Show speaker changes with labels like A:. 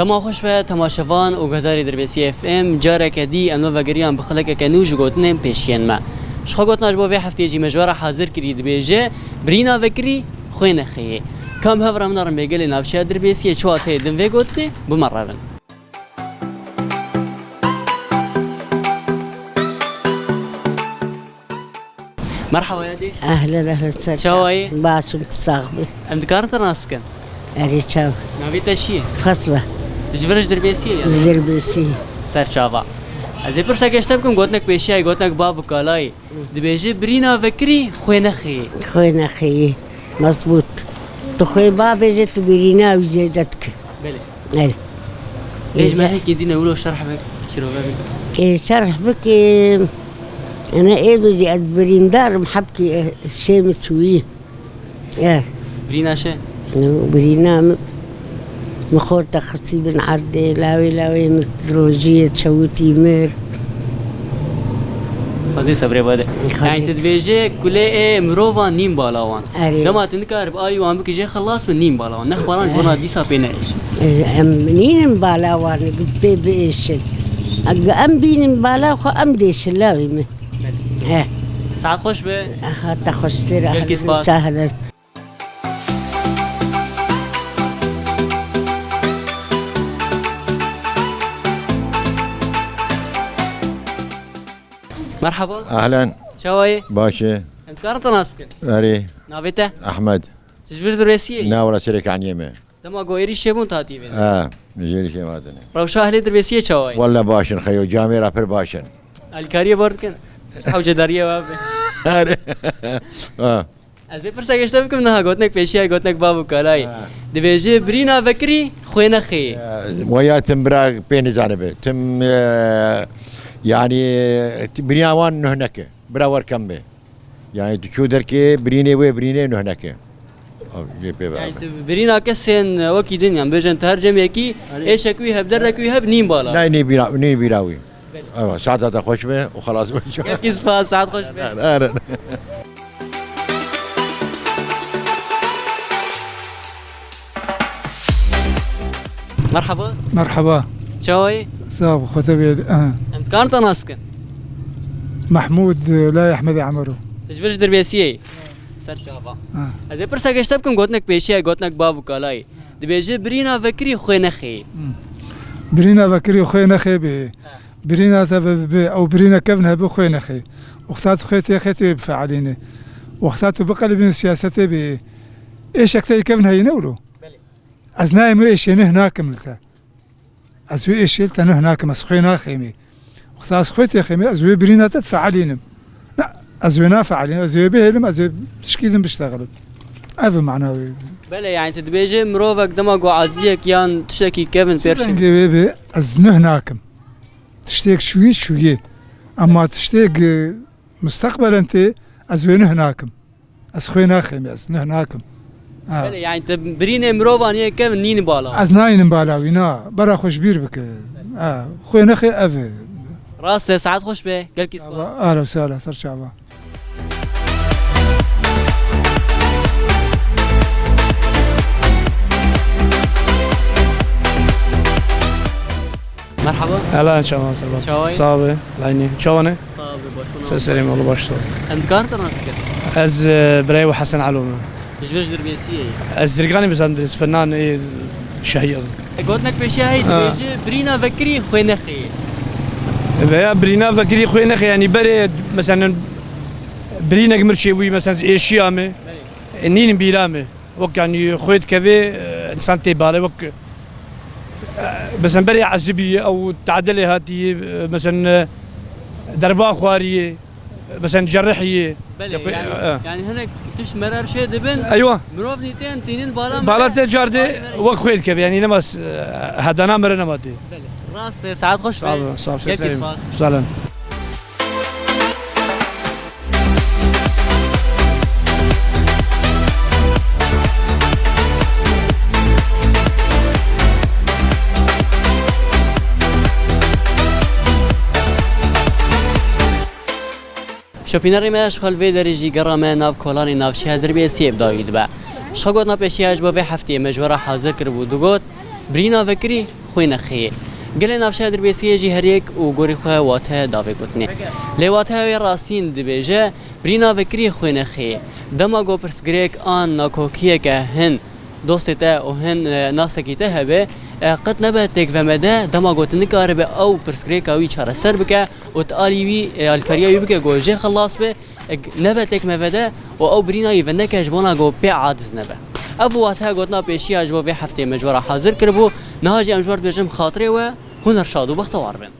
A: دما خوش به تماشاوان و گهداری در بیسی اف ام جاره کدی انو وگریان بخلک کنوج گوتنم پیشین ما شخو گوتناش بو هفته جی مجوره حاضر کرید بیجه برینا وکری خوین خیه کام هفرام نرم بگل نافشه در بیسی چواته دم و گوتنه بمرابن مرحبا يا دي
B: اهلا اهلا وسهلا
A: شوي
B: باسم تصاغبي
A: انت كارت ناسكن
B: اري تشاو
A: ما بيت شيء
B: فصله
A: تجبرش دربيسيه يعني
B: زربسي
A: سر شافا ازي برسا كشتبكم قلتنك بيشي قلتنك باب كالاي دبيجي برينا فكري خوينا خي
B: خوينا خي مظبوط تخوي بابي زيت برينا وزيدتك
A: بلي
B: اي
A: ليش ما هيك يدينا ولو شرح بك شنو بك
B: شرح بك انا بدي ادبرين دار محبكي الشيء متسويه
A: برينا شي
B: برينا مخور تخصي بن عردي لاوي متروجية تشوتي مير
A: هذه صبري بده يعني تدبيجي كله مروفا نيم بالاوان لما تنكر بآلي وان بك جي خلاص من نيم بالاوان نخبران بنا ديسا بيناش
B: منين بالاوان قبي بيش ام بين بالا خو ام ديش لاوي من
A: ساعات خوش به
B: حتى خوش سير سهلا
A: مرحبا
C: اهلا
A: شوي
C: باشا
A: انت كارت ناسبك
C: اري
A: نافيته
C: احمد
A: تجبر درسيه
C: ناورا شركة عن يمه
A: دما غويري شيبون تاتي
C: نجيري شي مادني
A: روشا اهلي درسيه شوي
C: والله باشن خيو جاميرا فر باشن
A: الكاريه بردكن حوجه داريه بابي
C: اري
A: ازي فرصه گشتم نها گوتنك پیشي گوتنك بابو كالاي دبيجي برينا فكري خوينا خي
C: ويا تمبرا بين جانبه تم يعني برياوان هناك براور كم يعني تشو دركي بريني وبريني هناك
A: يعني برينا كسن وكي دنيا بيجن ترجم يكي ايش اكوي هب دركوي هب نيم بالا
C: لا ني بيراوي ساعتها خوش به وخلاص
A: كيف فاز ساعات خوش به مرحبا
D: مرحبا
A: شوي
D: صاب خطبي
A: انت كارت ناسبكن
D: محمود لا احمد عمرو
A: تجبرش دربيسيه سر شافا ازي برسا گشتبكم گوتنك پیشي گوتنك بابو كالاي دبيجي برينا فكري خوينا خي
D: برينا فكري خوينا خي به برينا او برينا كفنها بخوينا خي وختات خيتي خيتي بفعلينه وختات بقلب سياسته ب ايش اكثر كفنها ينولو ازناي مو ايش هناك ملتا ازوي ايش تنه هناك مسخينا خيمي وختات خيتي خيمي ازوي برينا تدفع علينا لا ازوي نافع علينا ازوي بهلم ازوي تشكيل بيشتغلوا هذا معناوي
A: بله يعني تدبيجي مروفك دماغو عزيك يان تشتكي كيفن بيرشن
D: بيبي ازنه هناك تشتيك شوية اما تشتيك مستقبلا انت ازوينه هناك اسخوينا خيمي ازنه هناك
A: بله يعني تبريني مروفان هي كيفن نين بالا
D: ازناين بالاوينا برا خوش بير بك خوينا خي افي
A: راس ساعات خوش به قال كيس
D: اهلا وسهلا صار شعبان
A: مرحبا
E: هلا ان شاء الله
A: شوي
E: صابي العيني شلونك؟
A: صابي باش
E: سلام والله باش
A: انت كارت ناسك
E: از براي وحسن علومه
A: تجبرش دربيسيه
E: الزرقاني بس ندرس فنان ايه شهير
A: قلتلك بشي هاي تبيجي برينا فكري خوينا خي
E: بيا برينا فكري خوينا خي يعني بري مثلا برينا مرشيوي مثلا ايشيامه نين بيرامه وك يعني خويت كذا انسان تيبالي وك مثلا بري عزبيه او تعدلي هاتي مثلا دربا خواريه مثلا جرحيه
A: يعني هناك تش مرار شيء دبن
E: ايوه
A: مروفنيتين تينين
E: بالا تجاردي وخويت كيف يعني نمس هدانا مرنا مادي
A: راس ساعات خوش
E: صعب سلام
A: شوپینری ماش خلوی درجی گرامه ناف کلانی ناف شهر دربی سیب داید با شگوت نپیشیاج با به هفته مجوره حاضر کرد بود گفت برینا فکری خوين خي قال نافشا دربيسيه جي هريك وغوري خو واته دافي قطني لواته راسين دبيجه برينا فكري خوين خي دما جو برسغريك ان ناكوكيه كهن دوسته او هن ناسكيته هبه قد نباتك ومدا دما قوت نكار به او برسكريك او يشار سر بك وتاليوي الكاريا بك جوجه خلاص به نباتك مفدا او برينا يفنك جبونا جو بي عادز نبه افواتها قوتنا بيشي اجبو في هفته مجوره حاضر كربو نهاجي امجور بجم خاطري و هنر شاد و بختوار بن